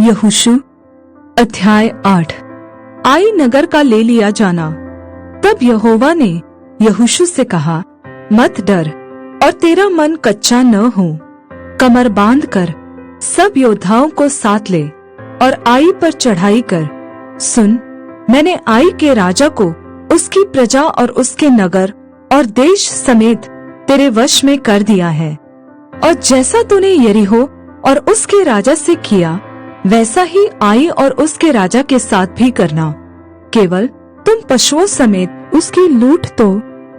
यहोशू अध्याय 8। आई नगर का ले लिया जाना। तब यहोवा ने यहोशू से कहा, मत डर और तेरा मन कच्चा न हो। कमर बांध कर सब योद्धाओं को साथ ले और आई पर चढ़ाई कर। सुन, मैंने आई के राजा को, उसकी प्रजा और उसके नगर और देश समेत तेरे वश में कर दिया है। और जैसा तूने यरीहो और उसके राजा से किया, वैसा ही आई और उसके राजा के साथ भी करना। केवल तुम पशुओं समेत उसकी लूट तो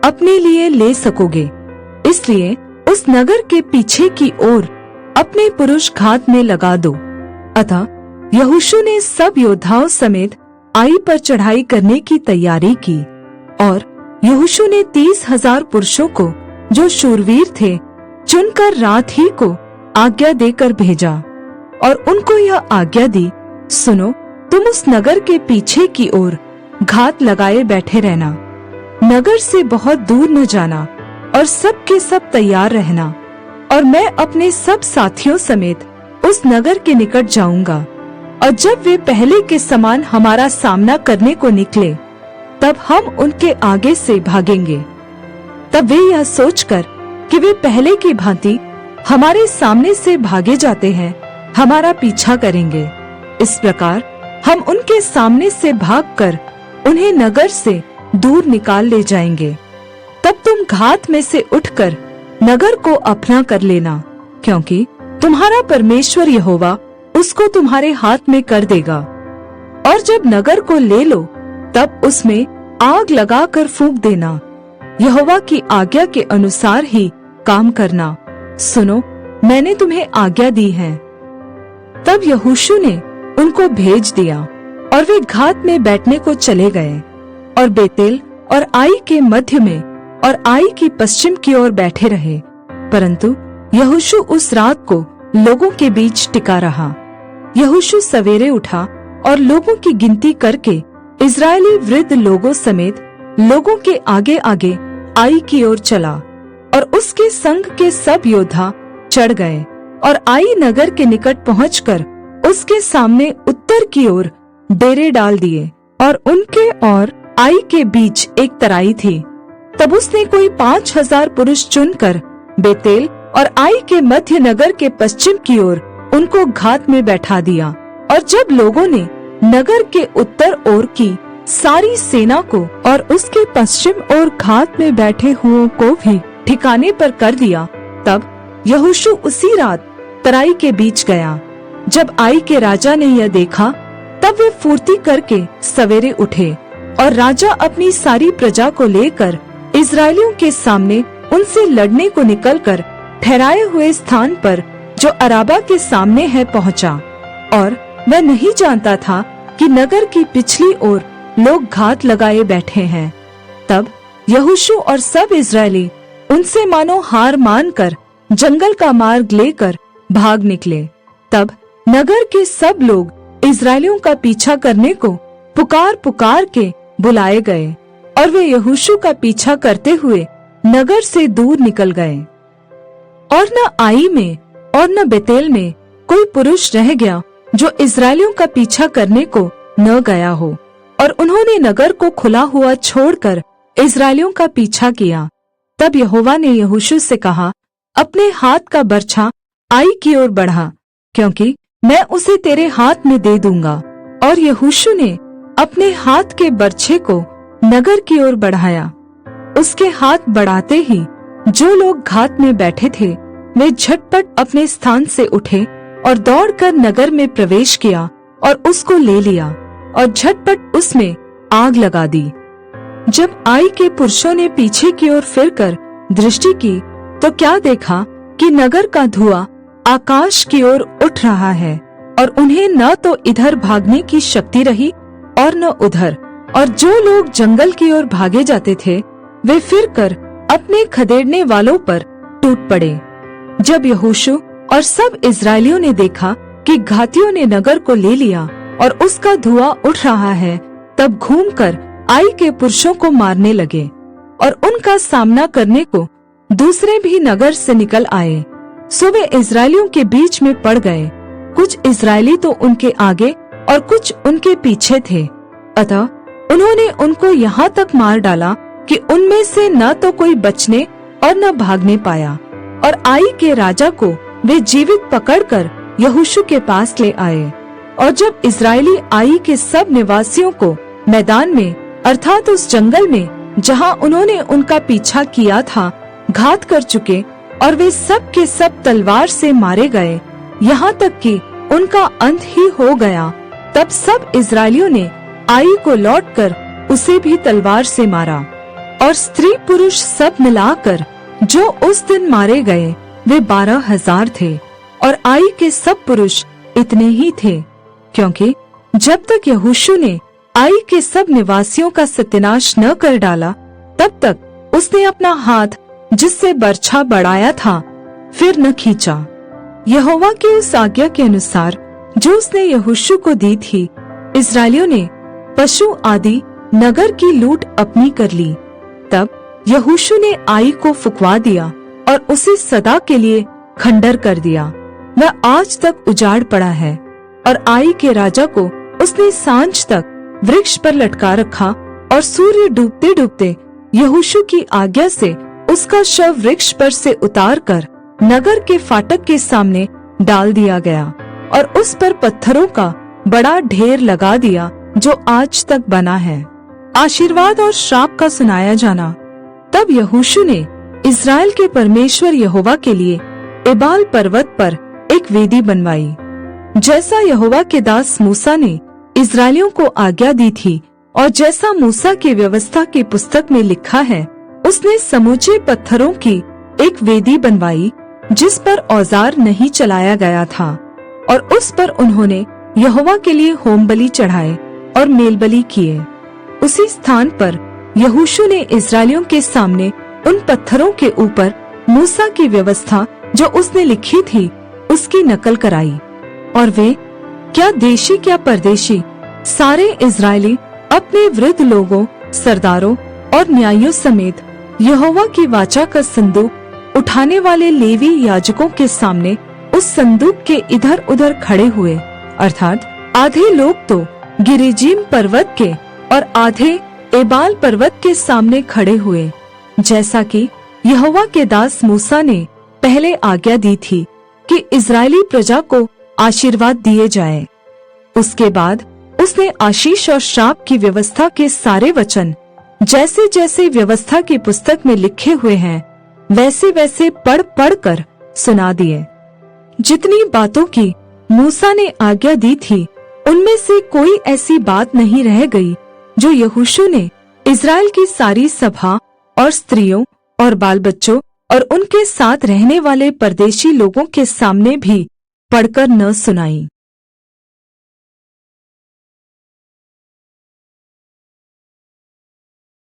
अपने लिए ले सकोगे। इसलिए उस नगर के पीछे की ओर अपने पुरुष घात में लगा दो। अतः यहोशू ने सब योद्धाओं समेत आई पर चढ़ाई करने की तैयारी की। और यहोशू ने 30,000 पुरुषों को, जो शूरवीर थे, चुनकर रात ही को आज्ञा देकर भेजा और उनको यह आज्ञा दी, सुनो, तुम उस नगर के पीछे की ओर घात लगाए बैठे रहना। नगर से बहुत दूर न जाना और सब के सब तैयार रहना। और मैं अपने सब साथियों समेत उस नगर के निकट जाऊंगा। और जब वे पहले के समान हमारा सामना करने को निकले, तब हम उनके आगे से भागेंगे। तब वे यह सोचकर कि वे पहले की भांति हमारे सामने से भागे जाते हैं, हमारा पीछा करेंगे। इस प्रकार हम उनके सामने से भागकर उन्हें नगर से दूर निकाल ले जाएंगे। तब तुम घात में से उठकर नगर को अपना कर लेना, क्योंकि तुम्हारा परमेश्वर यहोवा उसको तुम्हारे हाथ में कर देगा। और जब नगर को ले लो, तब उसमें आग लगाकर फूंक देना। यहोवा की आज्ञा के अनुसार ही काम करना। सुनो, मैंने तुम्हें आज्ञा दी है। तब यहोशू ने उनको भेज दिया और वे घात में बैठने को चले गए और बेतेल और आई के मध्य में और आई की पश्चिम की ओर बैठे रहे। परंतु यहोशू उस रात को लोगों के बीच टिका रहा। यहोशू सवेरे उठा और लोगों की गिनती करके इस्राएली वृद्ध लोगों समेत लोगों के आगे आगे आई की ओर चला। और उसके संग के सब योद्धा चढ़ गए और आई नगर के निकट पहुंचकर उसके सामने उत्तर की ओर डेरे डाल दिए। और उनके और आई के बीच एक तराई थी। तब उसने कोई 5,000 पुरुष चुनकर बेतेल और आई के मध्य नगर के पश्चिम की ओर उनको घात में बैठा दिया। और जब लोगों ने नगर के उत्तर ओर की सारी सेना को और उसके पश्चिम ओर घात में बैठे हुओं को भी ठिकाने पर कर दिया, तब यहोशू उसी रात तराई के बीच गया। जब आई के राजा ने यह देखा, तब वे फुर्ती करके सवेरे उठे और राजा अपनी सारी प्रजा को लेकर इस्राएलियों के सामने उनसे लड़ने को निकलकर ठहराए हुए स्थान पर, जो अराबा के सामने है, पहुंचा। और वह नहीं जानता था कि नगर की पिछली ओर लोग घात लगाए बैठे हैं। तब यहोशू और सब इस्राएली उनसे मानो हार मानकर जंगल का मार्ग लेकर भाग निकले। तब नगर के सब लोग इस्राएलियों का पीछा करने को पुकार पुकार के बुलाए गए और वे यहोशू का पीछा करते हुए नगर से दूर निकल गए। और न आई में और न बेतेल में कोई पुरुष रह गया जो इस्राएलियों का पीछा करने को न गया हो। और उन्होंने नगर को खुला हुआ छोड़कर इस्राएलियों का पीछा किया। तब यहोवा ने यहोशू से कहा, अपने हाथ का बर्छा आई की ओर बढ़ा, क्योंकि मैं उसे तेरे हाथ में दे दूंगा। और यहोशू ने अपने हाथ के बर्छे को नगर की ओर बढ़ाया। उसके हाथ बढ़ाते ही जो लोग घात में बैठे थे, वे झटपट अपने स्थान से उठे और दौड़कर नगर में प्रवेश किया और उसको ले लिया और झटपट उसमें आग लगा दी। जब आई के पुरुषों ने पीछे की ओर फिरकर दृष्टि की, तो क्या देखा कि नगर का धुआं आकाश की ओर उठ रहा है और उन्हें न तो इधर भागने की शक्ति रही और न उधर। और जो लोग जंगल की ओर भागे जाते थे, वे फिरकर अपने खदेड़ने वालों पर टूट पड़े। जब यहोशू और सब इस्राएलियों ने देखा कि घातियों ने नगर को ले लिया और उसका धुआं उठ रहा है, तब घूमकर आई के पुरुषों को मारने लगे। और उनका सामना करने को दूसरे भी नगर से निकल आए। सो वे इस्राएलियों के बीच में पड़ गए कुछ इस्राएली तो उनके आगे और कुछ उनके पीछे थे। अतः उन्होंने उनको यहाँ तक मार डाला कि उनमें से न तो कोई बचने और न भागने पाया। और आई के राजा को वे जीवित पकड़कर यहोशू के पास ले आए। और जब इस्राएली आई के सब निवासियों को मैदान में अर्थात उस जंगल में जहाँ उन्होंने उनका पीछा किया था घात कर चुके और वे सब के सब तलवार से मारे गए, यहाँ तक कि उनका अंत ही हो गया, तब सब इस्राएलियों ने आई को लौटकर उसे भी तलवार से मारा। और स्त्री पुरुष सब मिलाकर जो उस दिन मारे गए वे 12,000 थे। और आई के सब पुरुष इतने ही थे, क्योंकि जब तक यहोशू ने आई के सब निवासियों का सत्यानाश न कर डाला तब तक उसने अपना हाथ जिससे बर्छा बढ़ाया था फिर न खींचा। यहोवा की उस आज्ञा के अनुसार जो उसने यहोशू को दी थी, इस्राएलियों ने पशु आदि नगर की लूट अपनी कर ली। तब यहोशू ने आई को फुकवा दिया और उसे सदा के लिए खंडर कर दिया। वह आज तक उजाड़ पड़ा है। और आई के राजा को उसने सांझ तक वृक्ष पर लटका रखा और सूर्य डूबते डूबते यहोशू की आज्ञा से उसका शव वृक्ष पर से उतारकर नगर के फाटक के सामने डाल दिया गया और उस पर पत्थरों का बड़ा ढेर लगा दिया जो आज तक बना है। आशीर्वाद और श्राप का सुनाया जाना। तब यहोशू ने इस्राएल के परमेश्वर यहोवा के लिए एबाल पर्वत पर एक वेदी बनवाई, जैसा यहोवा के दास मूसा ने इस्राएलियों को आज्ञा दी थी और जैसा मूसा की व्यवस्था की पुस्तक में लिखा है। उसने समूचे पत्थरों की एक वेदी बनवाई जिस पर औजार नहीं चलाया गया था, और उस पर उन्होंने यहोवा के लिए होम बलि चढ़ाए और मेलबलि किए। उसी स्थान पर यहोशू ने इस्राएलियों के सामने उन पत्थरों के ऊपर मूसा की व्यवस्था जो उसने लिखी थी उसकी नकल कराई। और वे क्या देशी क्या परदेशी सारे इस्राएली अपने वृद्ध लोगों, सरदारों और न्यायियों समेत यहोवा की वाचा का संदूक उठाने वाले लेवी याजकों के सामने उस संदूक के इधर उधर खड़े हुए। अर्थात आधे लोग तो गिरिजीम पर्वत के और आधे एबाल पर्वत के सामने खड़े हुए, जैसा कि यहोवा के दास मूसा ने पहले आज्ञा दी थी कि इस्राएली प्रजा को आशीर्वाद दिए जाए। उसके बाद उसने आशीष और श्राप की व्यवस्था के सारे वचन जैसे जैसे व्यवस्था की पुस्तक में लिखे हुए हैं वैसे वैसे पढ़ पढ़ कर सुना दिए। जितनी बातों की मूसा ने आज्ञा दी थी उनमें से कोई ऐसी बात नहीं रह गई जो यहोशू ने इस्राएल की सारी सभा और स्त्रियों और बाल बच्चों और उनके साथ रहने वाले परदेशी लोगों के सामने भी पढ़कर न सुनाई।